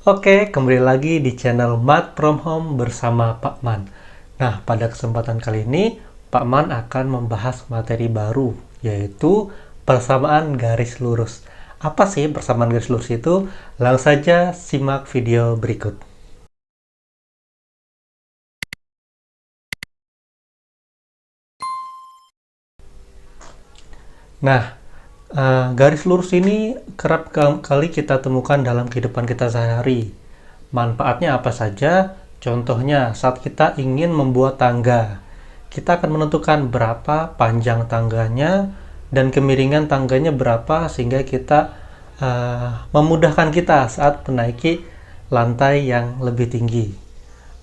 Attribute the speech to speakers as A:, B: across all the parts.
A: Oke, kembali lagi di channel Math from Home bersama Pak Man. Nah, pada kesempatan kali ini, Pak Man akan membahas materi baru, yaitu persamaan garis lurus. Apa sih persamaan garis lurus itu? Langsung saja simak video berikut. Nah, garis lurus ini kerap kali kita temukan dalam kehidupan kita sehari. Manfaatnya apa saja? Contohnya, saat kita ingin membuat tangga, kita akan menentukan berapa panjang tangganya dan kemiringan tangganya berapa sehingga kita memudahkan kita saat menaiki lantai yang lebih tinggi.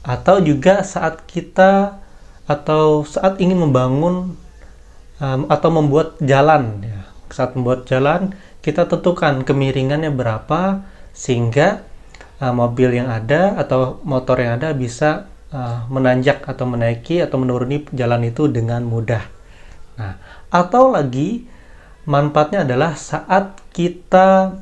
A: Atau juga saat kita atau saat ingin membangun atau membuat jalan ya. Saat membuat jalan kita tentukan kemiringannya berapa sehingga mobil yang ada atau motor yang ada bisa menanjak atau menaiki atau menuruni jalan itu dengan mudah. Nah, atau lagi manfaatnya adalah saat kita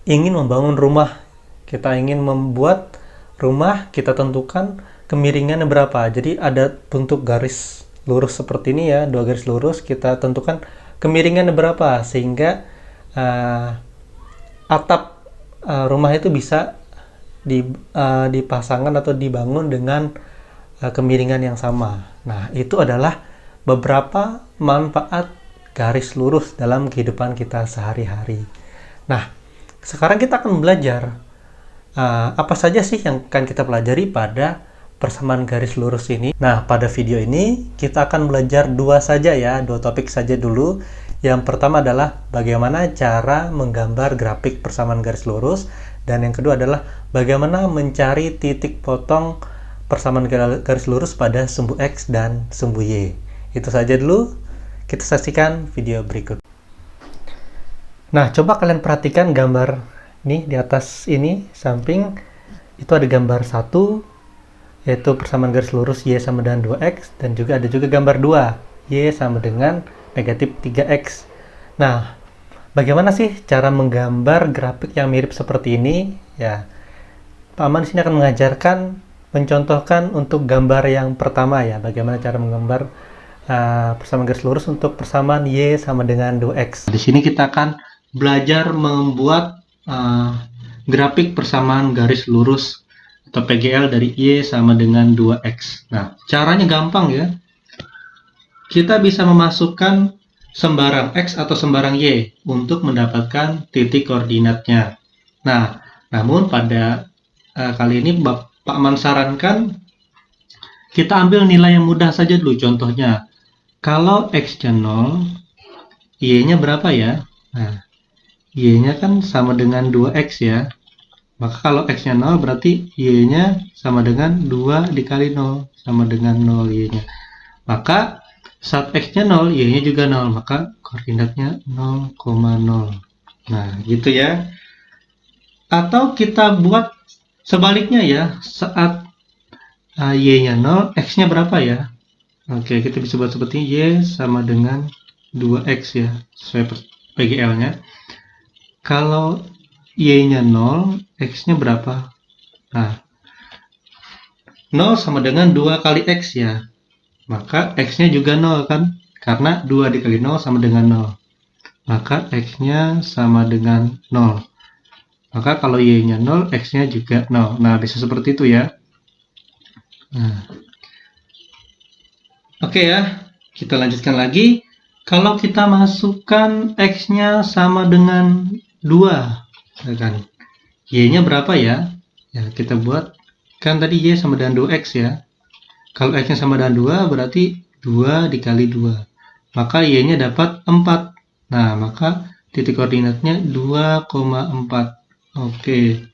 A: ingin membangun rumah, kita ingin membuat rumah, kita tentukan kemiringannya berapa. Jadi ada bentuk garis lurus seperti ini ya, dua garis lurus, kita tentukan kemiringannya berapa sehingga atap rumah itu bisa dipasangkan atau dibangun dengan kemiringan yang sama. Nah, itu adalah beberapa manfaat garis lurus dalam kehidupan kita sehari-hari. Nah, sekarang kita akan belajar apa saja sih yang akan kita pelajari pada persamaan garis lurus ini. Nah, pada video ini kita akan belajar dua topik saja dulu. Yang pertama adalah bagaimana cara menggambar grafik persamaan garis lurus, dan yang kedua adalah bagaimana mencari titik potong persamaan garis lurus pada sumbu X dan sumbu Y. Itu saja dulu, kita saksikan video berikut. Nah, coba kalian perhatikan gambar nih di atas ini, samping itu ada gambar 1, yaitu persamaan garis lurus Y sama dengan 2X, dan juga ada gambar 2, Y sama dengan negatif 3X. Nah, bagaimana sih cara menggambar grafik yang mirip seperti ini? Ya, Pak Aman di sini akan mencontohkan untuk gambar yang pertama ya, bagaimana cara menggambar persamaan garis lurus untuk persamaan Y sama dengan 2X. Di sini kita akan belajar membuat grafik persamaan garis lurus atau PGL dari Y sama dengan 2X. Nah, caranya gampang ya. Kita bisa memasukkan sembarang X atau sembarang Y untuk mendapatkan titik koordinatnya. Nah, namun pada kali ini Pak Man sarankan kita ambil nilai yang mudah saja dulu. Contohnya, kalau X-nya 0, Y-nya berapa ya? Nah, Y-nya kan sama dengan 2X ya. Maka kalau X-nya 0 berarti Y-nya sama dengan 2 dikali 0, sama dengan 0 Y-nya. Maka saat X-nya 0, Y-nya juga 0, maka koordinatnya 0,0. Nah, gitu ya. Atau kita buat sebaliknya ya, saat Y-nya 0, X-nya berapa ya? Oke, kita bisa buat seperti Y sama dengan 2X ya, sesuai PGL-nya. Kalau Y-nya 0, X-nya berapa? Nah, 0 sama dengan 2 kali X ya. Maka X-nya juga 0 kan? Karena 2 dikali 0 sama dengan 0. Maka X-nya sama dengan 0. Maka kalau Y-nya 0, X-nya juga 0. Nah, bisa seperti itu ya. Nah. Oke ya, kita lanjutkan lagi. Kalau kita masukkan X-nya sama dengan 2, kan? Y-nya berapa ya? Ya, kita buat, kan tadi Y sama dengan 2X ya. Kalau X-nya sama dengan 2, berarti 2 dikali 2. Maka Y-nya dapat 4. Nah, maka titik koordinatnya 2,4. Oke.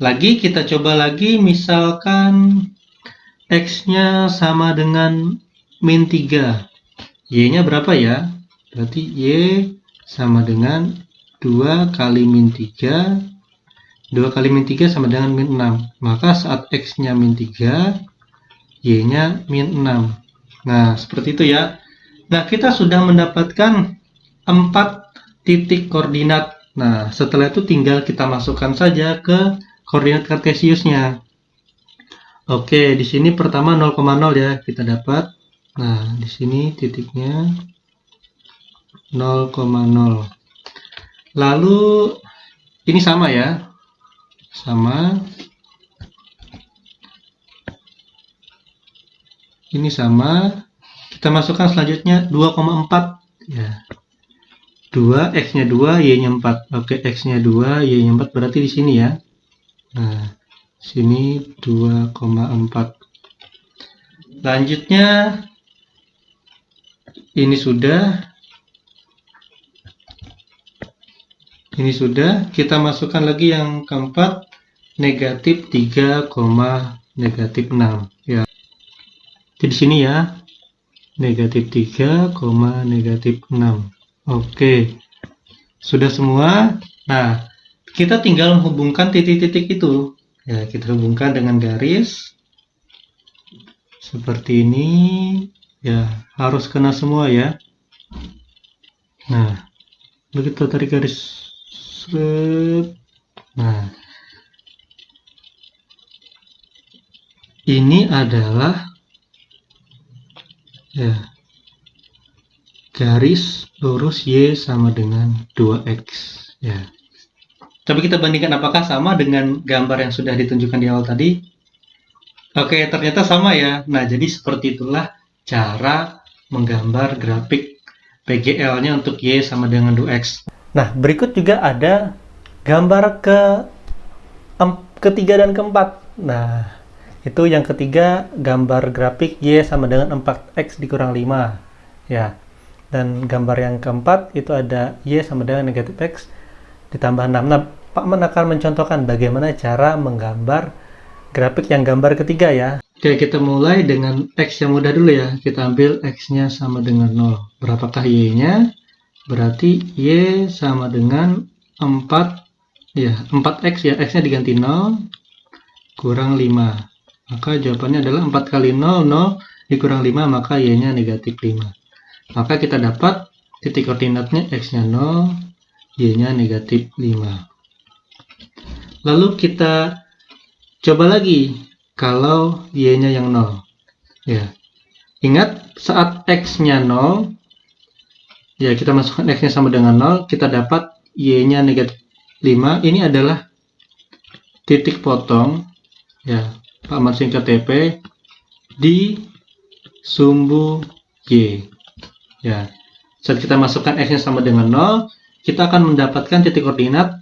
A: Lagi, kita coba lagi. Misalkan X-nya sama dengan min 3. Y-nya berapa ya? Berarti Y sama dengan 2 kali min 3. 2 kali min 3 sama dengan min 6. Maka saat X-nya min 3, Y-nya min 6. Nah, seperti itu ya. Nah, kita sudah mendapatkan 4 titik koordinat. Nah, setelah itu tinggal kita masukkan saja ke koordinat kartesiusnya. Oke, di sini pertama 0,0 ya kita dapat. Nah, di sini titiknya 0,0. Lalu ini sama ya. Sama. Ini sama. Kita masukkan selanjutnya 2,4 ya. 2, X-nya 2, Y-nya 4. Oke, X-nya 2, Y-nya 4 berarti di sini ya. Nah, sini 2,4. Lanjutnya ini sudah. Ini sudah. Kita masukkan lagi yang keempat, negatif 3, negatif 6 ya. Jadi di sini ya. Negatif 3, negatif 6. Oke. Sudah semua. Nah, kita tinggal menghubungkan titik-titik itu. Ya, kita hubungkan dengan garis. Seperti ini. Ya, harus kena semua ya. Nah, lalu kita tarik garis. Nah, ini adalah ya garis lurus Y sama dengan 2X ya. Coba kita bandingkan apakah sama dengan gambar yang sudah ditunjukkan di awal tadi. Oke, ternyata sama ya. Nah, jadi seperti itulah cara menggambar grafik PGL-nya untuk Y sama dengan 2X. Nah, berikut juga ada gambar ketiga dan keempat. Nah, itu yang ketiga gambar grafik Y sama dengan 4X dikurang 5 ya. Dan gambar yang keempat itu ada Y sama dengan negatif X ditambah 6. Nah, Pak Men akan mencontohkan bagaimana cara menggambar grafik yang gambar ketiga ya. Oke, kita mulai dengan X yang mudah dulu ya. Kita ambil X-nya sama dengan 0. Berapakah Y-nya? Berarti Y sama dengan 4 ya, 4X ya. X-nya diganti 0 kurang 5. Maka jawabannya adalah 4 kali 0, 0 dikurang 5, maka Y-nya negatif 5. Maka kita dapat titik koordinatnya X-nya 0, Y-nya negatif 5. Lalu kita coba lagi kalau Y-nya yang 0. Ya. Ingat saat X-nya 0, ya kita masukkan X-nya sama dengan 0, kita dapat Y-nya negatif 5. Ini adalah titik potong, ya, Pak Man singkat TP, di sumbu Y. Ya. Saat kita masukkan X-nya sama dengan 0, kita akan mendapatkan titik koordinat,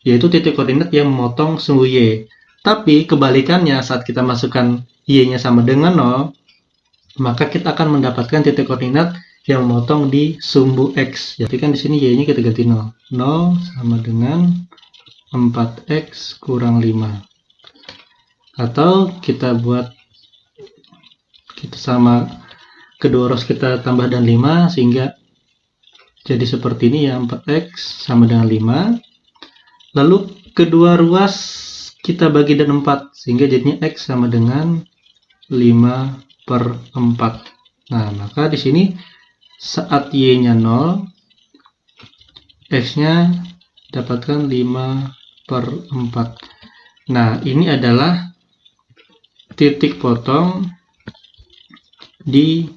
A: yaitu titik koordinat yang memotong sumbu Y. Tapi kebalikannya, saat kita masukkan Y-nya sama dengan 0, maka kita akan mendapatkan titik koordinat yang memotong di sumbu X. Jadi kan di sini Y-nya kita ganti 0. 0 sama dengan 4X kurang 5. Atau kita buat, kita sama kedua ruas kita tambah dan 5, sehingga jadi seperti ini ya, 4X sama dengan 5. Lalu kedua ruas kita bagi dan 4, sehingga jadinya X sama dengan 5/4. Nah, maka di sini saat Y-nya 0, X-nya dapatkan 5/4. Nah, ini adalah titik potong di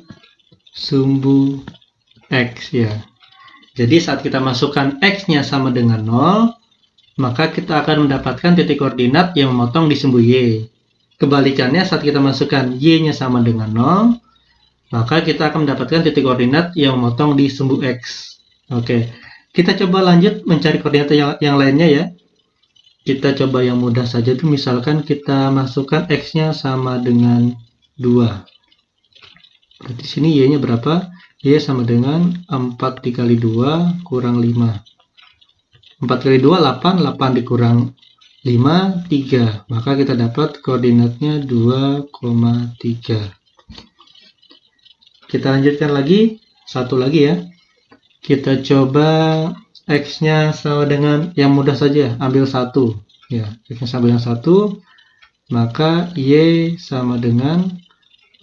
A: sumbu X ya. Jadi saat kita masukkan X-nya sama dengan 0, maka kita akan mendapatkan titik koordinat yang memotong di sumbu Y. Kebalikannya, saat kita masukkan Y-nya sama dengan 0, maka kita akan mendapatkan titik koordinat yang memotong di sumbu X. Oke, kita coba lanjut mencari koordinat yang lainnya ya. Kita coba yang mudah saja tuh, misalkan kita masukkan X-nya sama dengan 2. Berarti sini Y-nya berapa? Y sama dengan 4 dikali 2 kurang 5. 4 kali 2, 8. 8 dikurang 5, 3. Maka kita dapat koordinatnya 2,3. Kita lanjutkan lagi. Satu lagi ya. Kita coba X-nya sama dengan yang mudah saja. Ambil 1. Ya, X-nya sama dengan 1. Maka Y sama dengan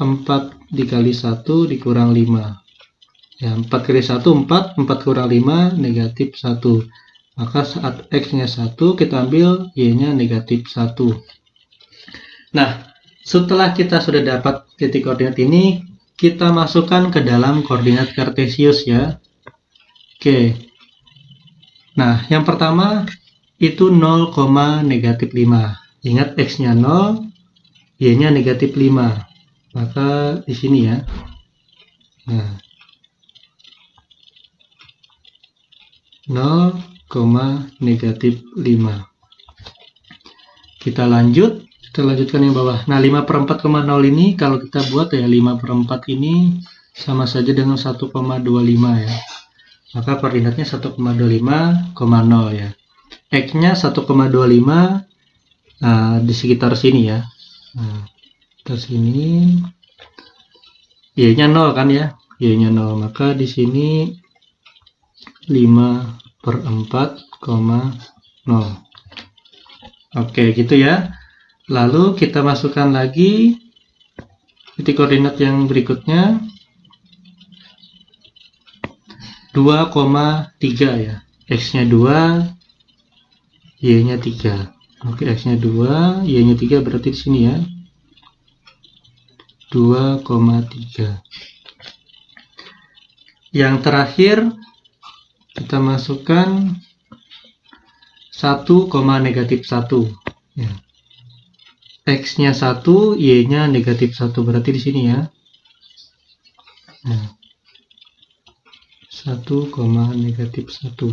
A: 4 dikali 1 dikurang 5. Ya, 4 kali 1, 4. 4 kurang 5, negatif 1. Maka saat X-nya 1, kita ambil Y-nya negatif 1. Nah, setelah kita sudah dapat titik koordinat ini, kita masukkan ke dalam koordinat kartesius ya. Oke. Nah, yang pertama itu 0, negatif 5. Ingat X-nya 0, Y-nya negatif 5. Maka di sini ya. Nah, 0, negatif 5. Kita lanjutkan yang bawah. Nah, 5/4,0 ini kalau kita buat ya, 5/4 ini sama saja dengan 1,25 ya. Maka koordinatnya 1,25,0 ya. X-nya 1,25 di sekitar sini ya. Nah, ke sini Y-nya 0 kan ya. Y-nya 0. Maka di sini 5/4,0. Oke, gitu ya. Lalu kita masukkan lagi titik koordinat yang berikutnya 2,3 ya. X-nya 2, Y-nya 3. Oke, X-nya 2, Y-nya 3 berarti di sini ya. 2,3. Yang terakhir kita masukkan 1, negatif 1 ya. X-nya 1, Y-nya negatif 1 berarti di sini ya. Nah, 1, negatif 1.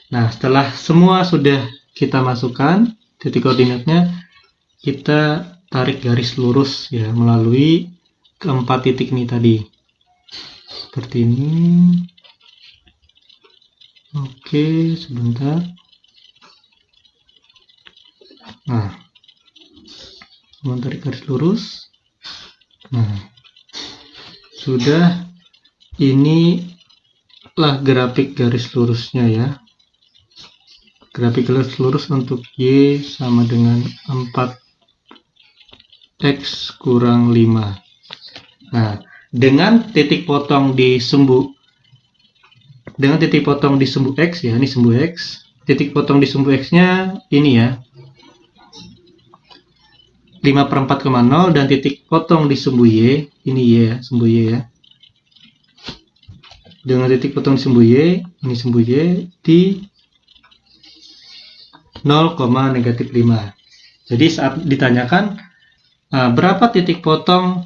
A: Nah, setelah semua sudah kita masukkan titik koordinatnya, kita tarik garis lurus ya melalui keempat titik ini tadi. Seperti ini. Oke, sebentar. Nah, tarik garis lurus. Nah, sudah. Inilah grafik garis lurusnya ya. Grafik garis lurus untuk Y sama dengan 4X kurang 5. Nah, dengan titik potong di sumbu X ya, ini sumbu X. Titik potong di sumbu X-nya ini ya. 5/4,0 dan titik potong di sumbu Y, ini Y ya, sumbu Y ya. Dengan titik potong di sumbu Y, ini sumbu Y di 0, negatif 5. Jadi saat ditanyakan berapa titik potong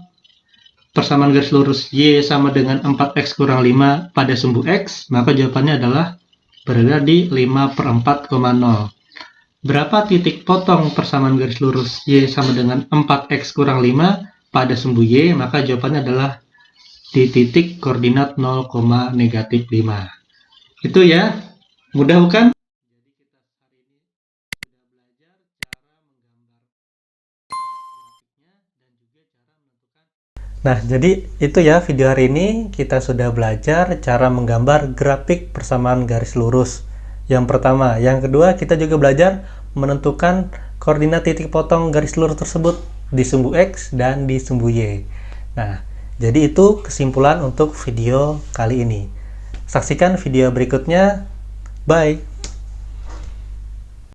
A: persamaan garis lurus Y sama dengan 4X kurang 5 pada sumbu X, maka jawabannya adalah berada di 5/4,0. Berapa titik potong persamaan garis lurus Y sama dengan 4X kurang 5 pada sumbu Y, maka jawabannya adalah di titik koordinat 0, negatif 5. Itu ya, mudah bukan? Nah, jadi itu ya video hari ini kita sudah belajar cara menggambar grafik persamaan garis lurus. Yang pertama, yang kedua kita juga belajar menentukan koordinat titik potong garis lurus tersebut di sumbu X dan di sumbu Y. Nah, jadi itu kesimpulan untuk video kali ini. Saksikan video berikutnya. Bye.